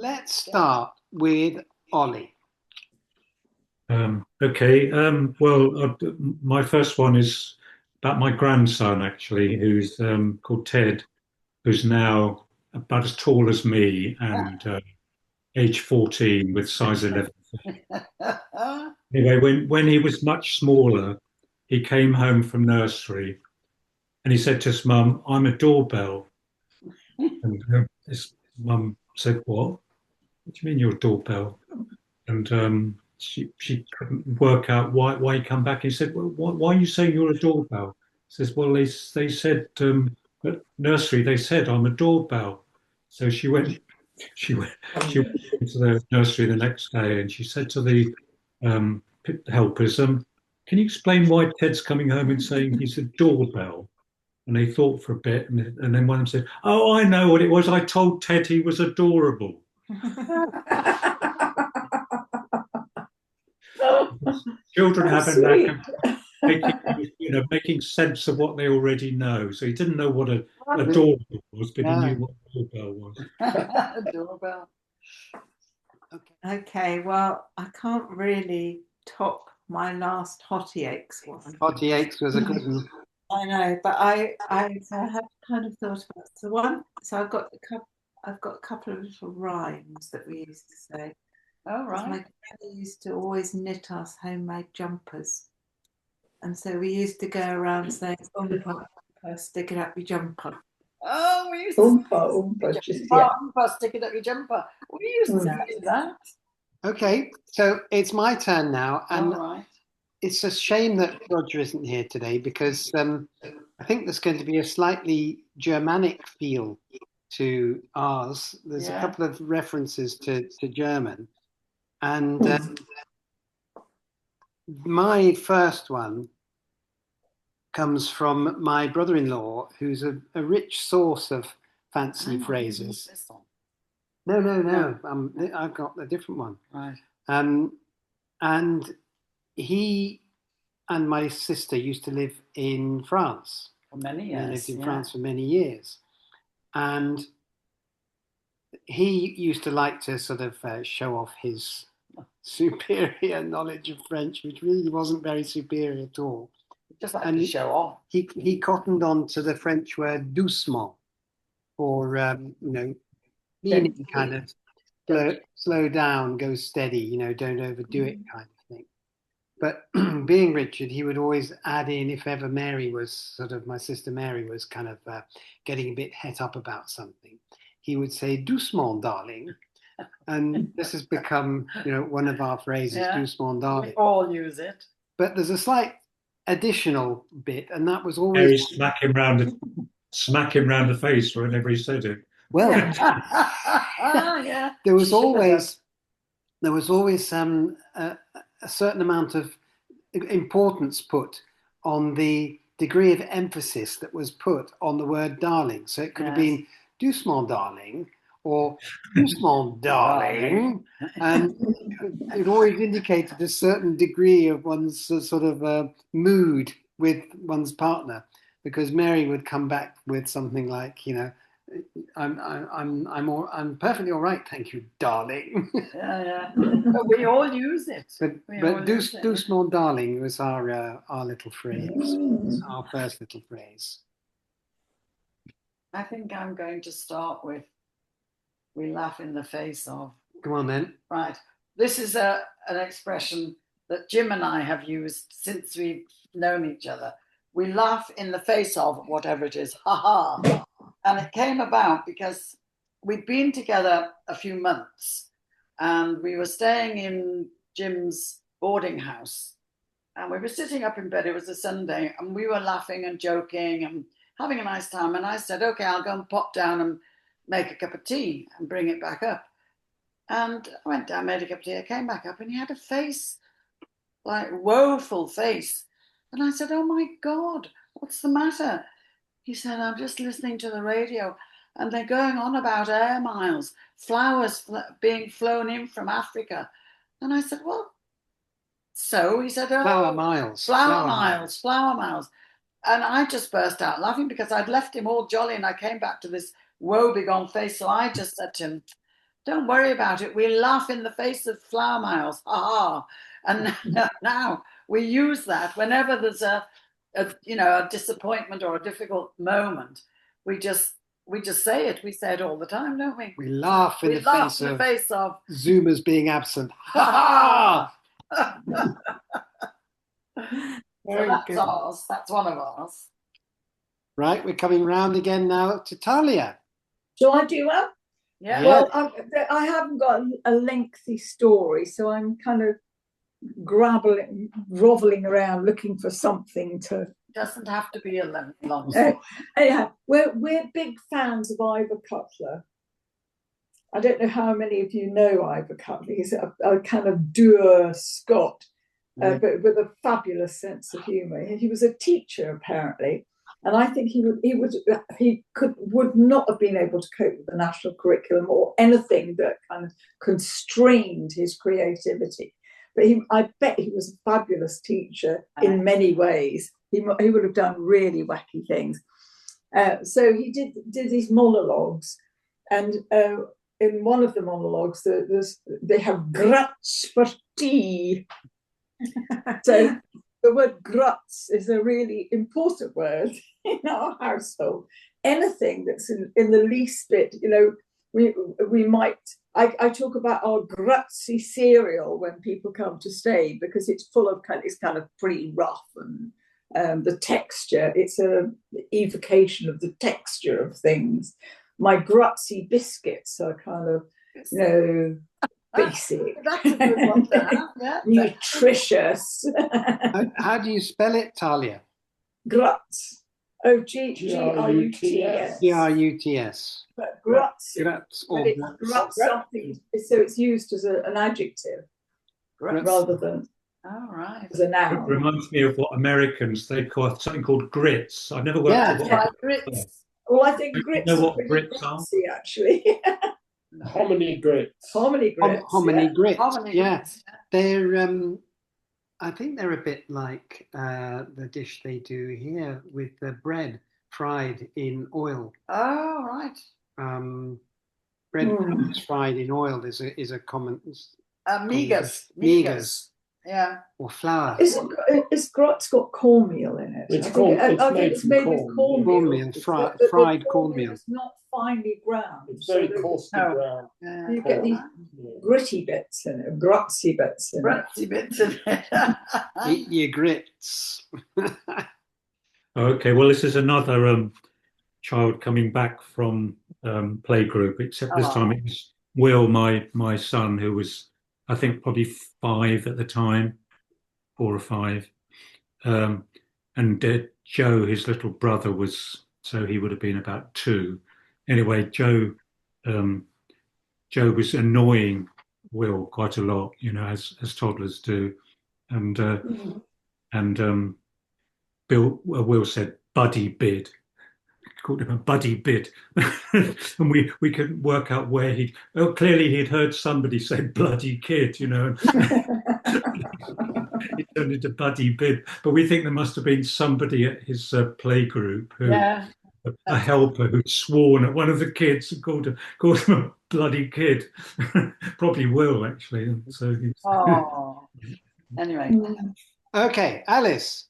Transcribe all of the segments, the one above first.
let's start with Ollie. Okay. My first one is about my grandson, actually, who's called Ted, who's now about as tall as me and age 14 with size 11. Anyway, when he was much smaller, he came home from nursery and he said to his mum, "I'm a doorbell." And his mum said, "What? What do you mean you're a doorbell?" And she couldn't work out why he come back. He said, "Well, why are you saying you're a doorbell?" He says, "Well, they said at nursery they said I'm a doorbell." So she went she went into the nursery the next day and she said to the helpers, "Can you explain why Ted's coming home and saying he's a doorbell?" And they thought for a bit, and then one of them said, "Oh, I know what it was. I told Ted he was adorable." Children How have a knack sweet. of making sense of what they already know. So he didn't know what a doorbell was, but he knew No. what a doorbell was. Doorbell. Okay. Okay, well, I can't really top my last Hottie Aches one. Potty aches was a good one. I know, but I have kind of thought about the one. So I've got a couple of little rhymes that we used to say. All Because my right. granny used to always knit us homemade jumpers. And so we used to go around saying, "Umpa, umpa, stick it up your jumper." Oh, we used to Oompa, oompa, just jumper, yeah. stick it up your jumper. We used to say that. Okay, so it's my turn now, and All right. it's a shame that Roger isn't here today because I think there's going to be a slightly Germanic feel to ours. There's a couple of references to German, and my first one comes from my brother-in-law, who's a rich source of fancy phrases. No. I've got a different one. Right. And he and my sister used to live in France. For many They years. lived in France for many years. And he used to like to sort of show off his superior knowledge of French, which really wasn't very superior at all. Just like to show off. He cottoned on to the French word doucement, or meaning kind of slow down, go steady, don't overdo it kind of thing. But being Richard, he would always add in if ever my sister Mary was kind of getting a bit het up about something. He would say doucement, darling. And this has become, one of our phrases, doucement, darling. We all use it. But there's a slight additional bit, and that was always Mary smack him round the face whenever he said it. well. Yeah. There was always a certain amount of importance put on the degree of emphasis that was put on the word darling. So it could have been doucement, darling, or doucement, darling, and it always indicated a certain degree of one's sort of mood with one's partner, because Mary would come back with something like, I'm perfectly all right, thank you, darling. Yeah. But we all use it. But doucement, darling was our little phrase, our first little phrase. I think I'm going to start with "we laugh in the face of." Come on then. Right. This is an expression that Jim and I have used since we've known each other. We laugh in the face of whatever it is. Ha ha. And it came about because we'd been together a few months and we were staying in Jim's boarding house. And we were sitting up in bed. It was a Sunday, and we were laughing and joking and having a nice time. And I said, "Okay, I'll go and pop down and make a cup of tea and bring it back up." And I went down, made a cup of tea. I came back up, and he had a face, like woeful face. And I said, "Oh my God, what's the matter?" He said, "I'm just listening to the radio, and they're going on about air miles, flowers being flown in from Africa." And I said, "Well, so?" He said, "Oh, Flower miles. flower miles." And I just burst out laughing because I'd left him all jolly and I came back to this woebegone face. So I just said to him, don't worry about it. We laugh in the face of flower miles. Ha ha. And now we use that whenever there's a disappointment or a difficult moment. We just say it. We say it all the time, don't we? We laugh in We the laugh face in the of face of Zoomers being absent. Ha ha! Very that's good. ours. That's one of ours. Right, we're coming round again now to Talia. Shall I do one? Yeah. Well, I haven't got a lengthy story, so I'm kind of groveling around looking for something to. It doesn't have to be a long story. Anyhow, we're big fans of Ivor Cutler. I don't know how many of you know Ivor Cutler. He's a kind of dour Scot, but with a fabulous sense of humour. He was a teacher apparently, and I think he would not have been able to cope with the national curriculum or anything that kind of constrained his creativity. But I bet he was a fabulous teacher in many ways. He would have done really wacky things. So he did these monologues, and in one of the monologues, they have gruts for tea. So the word gruts is a really important word in our household. Anything that's in the least bit, we might. I talk about our grutsy cereal when people come to stay because it's full of it's kind of pretty rough and the texture. It's an evocation of the texture of things. My grutsy biscuits are kind of basic. That's a good one to have. Yeah. Nutritious. How do you spell it, Talia? Gruts. Oh, Gruts. Gruts. But Gruts or but it's gruts. gruts something, so it's used as an adjective rather than All right. as a It noun. reminds me of what Americans, they call something called grits. I've never worked Yeah. out Yeah, what grits. Well, I think You grits know are what pretty grits are? grutsy, actually. Hominy grits. Hominy grits. Hominy yeah. grits. Hominy Yeah, grits. they're. I think they're a bit like the dish they do here with the bread fried in oil. Oh, right. Bread crumbs fried in oil is a common Migas. Yeah. or flour. Is grits got cornmeal in it? It's I think, corn- I it's think made it's from made corn, with cornmeal. Cornmeal, It's fried the cornmeal. cornmeal is not finely ground. It's very so coarsely No. ground. Yeah. you get these gritty bits in it, grutsy bits in it. Gritsy bits in it. Eat your grits. Okay, well, this is another child coming back from playgroup, except this time it was Will, my son, who was, I think, probably 5 at the time, 4 or 5. And Joe, his little brother, so he would have been about 2. Anyway, Joe was annoying Will quite a lot, as toddlers do. And Will said buddy bid, called him a buddy bid, and we couldn't work out where clearly he'd heard somebody say bloody kid, and it turned into buddy bid. But we think there must have been somebody at his play group who. Yeah. A helper who'd sworn at one of the kids and called him a bloody kid. Probably Will, actually. So Anyway. Okay, Alice.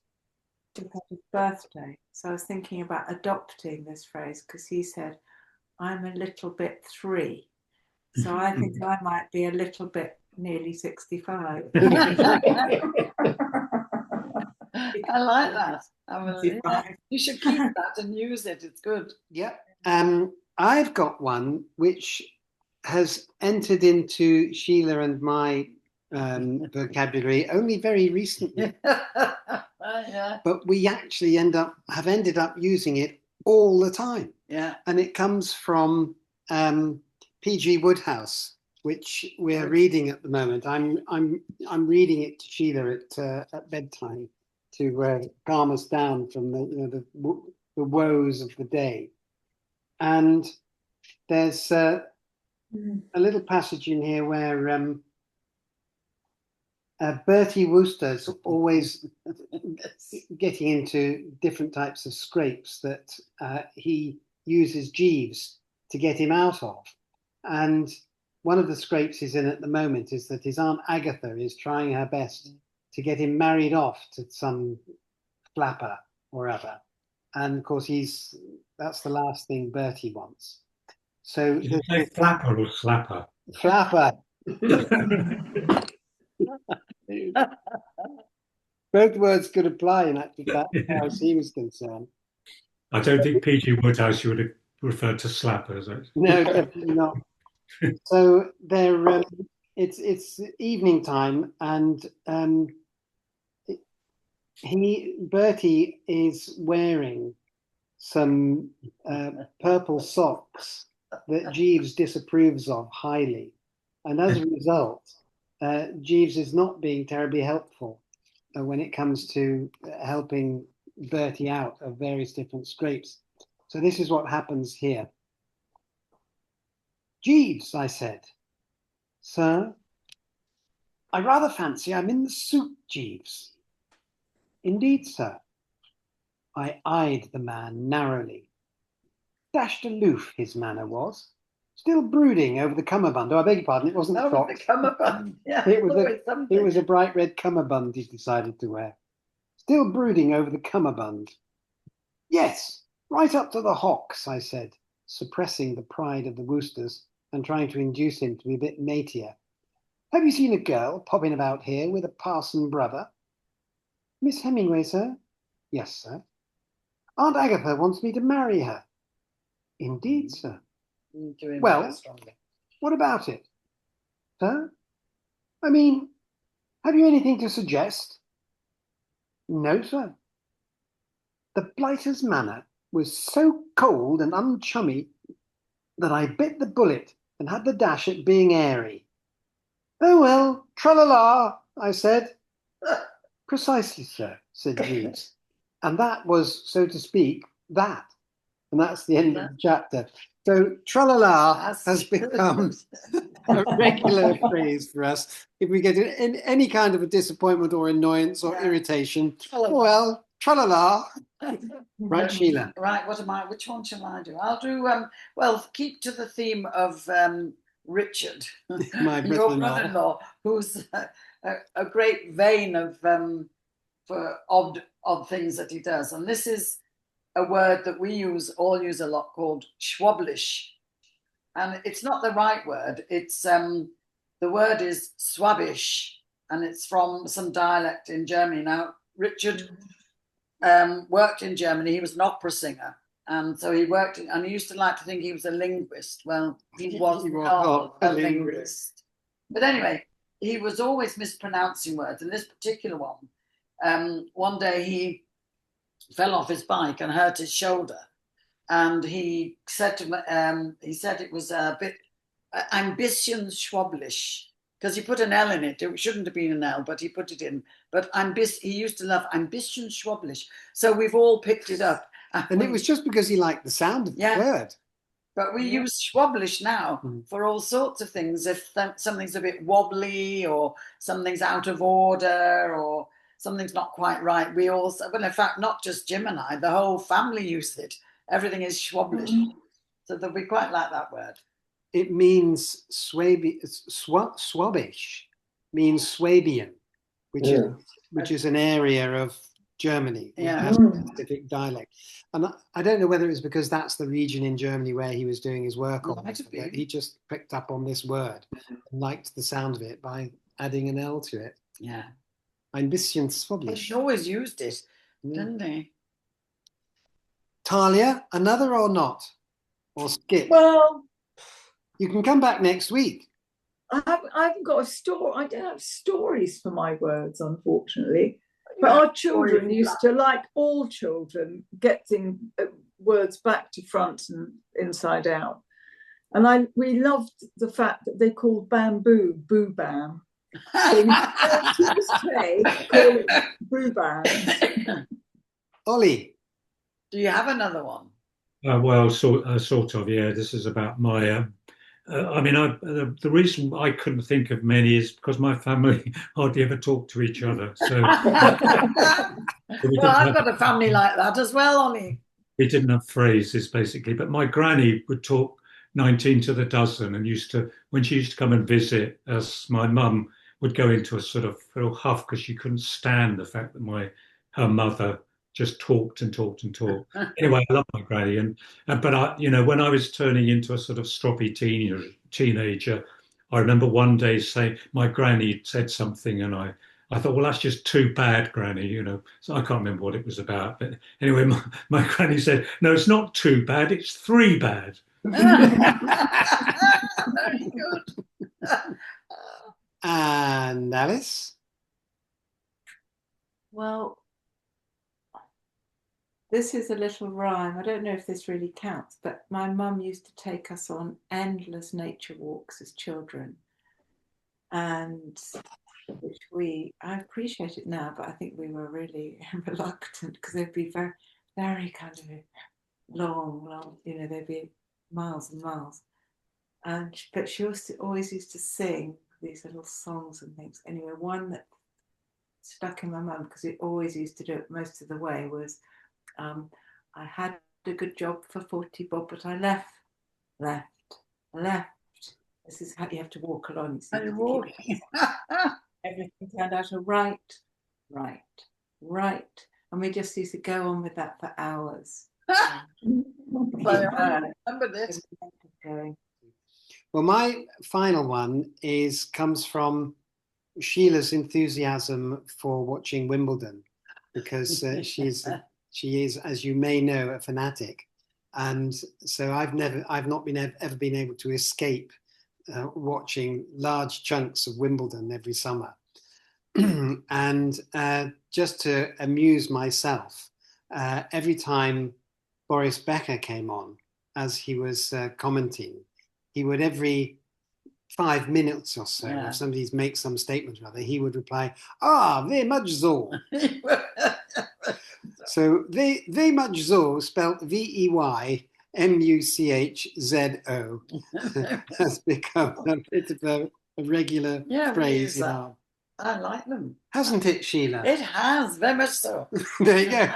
To his birthday. So I was thinking about adopting this phrase because he said, I'm a little bit 3. So I think I might be a little bit nearly 65. I like that. You should keep that and use it. It's good. Yeah. I've got one which has entered into Sheila and my vocabulary only very recently. Yeah. But we actually have ended up using it all the time. Yeah. And it comes from P.G. Wodehouse, which we're reading at the moment. I'm reading it to Sheila at bedtime to calm us down from the woes of the day. And there's a little passage in here where Bertie Wooster's always getting into different types of scrapes that he uses Jeeves to get him out of. And one of the scrapes he's in at the moment is that his Aunt Agatha is trying her best to get him married off to some flapper or other. And of course, that's the last thing Bertie wants. So Did you say flapper or slapper? flapper. Both words could apply in actual fact, as far as he was concerned. I don't think P.G. Wodehouse would have referred to slappers. No, definitely not. So it's evening time, and Bertie is wearing some purple socks that Jeeves disapproves of highly, and as a result, Jeeves is not being terribly helpful when it comes to helping Bertie out of various different scrapes. So this is what happens here. Jeeves, I said. Sir? I rather fancy I'm in the soup, Jeeves. Indeed, sir. I eyed the man narrowly. Dashed aloof his manner was, still brooding over the cummerbund. Oh, I beg your pardon, it wasn't That was the socks. cummerbund. Yeah, It was always something. It was a bright red cummerbund he decided to wear. Still brooding over the cummerbund. Yes, right up to the hocks, I said, suppressing the pride of the Woosters and trying to induce him to be a bit matier. Have you seen a girl popping about here with a parson brother? Miss Hemingway, sir? Yes, sir. Aunt Agatha wants me to marry her. Indeed, sir. Doing Well, very strongly. What about it? Sir? I mean, have you anything to suggest? No, sir. The blighter's manner was so cold and unchummy that I bit the bullet and had the dash at being airy. Oh, well, tra-la-la, I said. Precisely, sir, said Jeeves. And that was, so to speak, that. And that's the end of the chapter. So tra-la-la has become a regular phrase for us. If we get in any kind of a disappointment or annoyance or irritation, well, tra-la-la. Right, Sheila. Right, which one shall I do? I'll do, well, keep to the theme of Richard, My your brother-in-law. brother-in-law, who's a great vein of for odd things that he does. And this is a word that we all use a lot, called schwablish. And it's not the right word. It's the word is Swabish, and it's from some dialect in Germany. Now, Richard worked in Germany. He was an opera singer, and so he worked and he used to like to think he was a linguist. Well, he was not a linguist. But anyway, he was always mispronouncing words. And this particular one day he fell off his bike and hurt his shoulder, and he said it was a bit ambition schwablish, because he put an L in it. It shouldn't have been an L, but he put it in. But he used to love ambition schwablish. So we've all picked it up. And it was just because he liked the sound of the word. But we use schwablish now for all sorts of things. If something's a bit wobbly, or something's out of order, or something's not quite right, we also, well, in fact, not just Jim and I, the whole family use it. Everything is schwablish. So that we quite like that word. It means Swabish means Swabian, which is an area of Germany. It has a specific dialect. And I don't know whether it's because that's the region in Germany where he was doing his work on. He just picked up on this word and liked the sound of it by adding an L to it. Yeah. Ein bisschen Swabish. He always used it, didn't he? Talia, another or not? Or skip? Well, you can come back next week. I haven't got a story. I don't have stories for my words, unfortunately. But our children used to, like all children, getting words back to front and inside out. And we loved the fact that they called bamboo boo bam. So to this day, call it boo bam. Ollie, do you have another one? Well, sort of, yeah. This is about my. The reason I couldn't think of many is because my family hardly ever talk to each other. So, well, I've got a family like that as well, Ollie. We didn't have phrases basically, but my granny would talk 19 to the dozen, and used to, when she used to come and visit us, my mum would go into a sort of real huff because she couldn't stand the fact that her mother just talked and talked and talked. Anyway, I love my granny, but I, when I was turning into a sort of stroppy teenager, I remember one day saying my granny said something, and I thought, well, that's just too bad, Granny, So I can't remember what it was about. But anyway, my granny said, no, it's not too bad, it's three bad. Very good. And Alice? Well, this is a little rhyme. I don't know if this really counts, but my mum used to take us on endless nature walks as children. And I appreciate it now, but I think we were really reluctant because they'd be very, very kind of long, they'd be miles and miles. But she always used to sing these little songs and things. Anyway, one that stuck in my mum, because it always used to do it most of the way, was I had a good job for 40 bob, but I left. This is how you have to walk along. Everything turned out right. And we just used to go on with that for hours. I remember this. Well, my final one comes from Sheila's enthusiasm for watching Wimbledon, because she is, as you may know, a fanatic, and so I've not ever been able to escape watching large chunks of Wimbledon every summer. And just to amuse myself, every time Boris Becker came on, as he was commenting, he would, every 5 minutes or so, if somebody makes some statement or other, he would reply, very much so. So very much so, spelt VEYMUCHZO, has become a bit of a regular phrase in our... I like them. Hasn't it, Sheila? It has, very much so. There you go.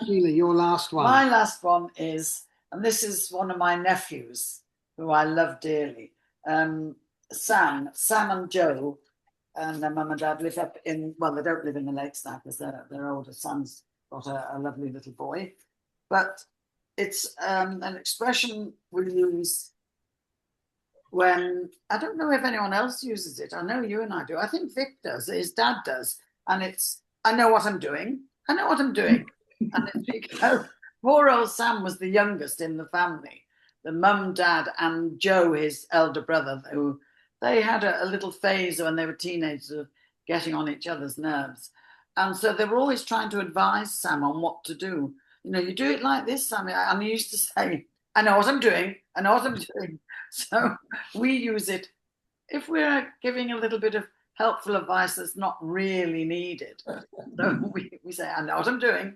Sheila, your last one. My last one is, and this is one of my nephews who I love dearly, Sam and Joe, and their mum and dad live up in, well, they don't live in the Lakes now because their older son's got a lovely little boy. But it's an expression we use when, I don't know if anyone else uses it. I know you and I do. I think Vic does, his dad does. And it's, I know what I'm doing. And it's because poor old Sam was the youngest in the family. The mum, dad, and Joe, his elder brother, who they had a little phase when they were teenagers of getting on each other's nerves. And so they were always trying to advise Sam on what to do. You do it like this, Sam. And he used to say, I know what I'm doing. So we use it if we're giving a little bit of helpful advice that's not really needed. So we say, I know what I'm doing.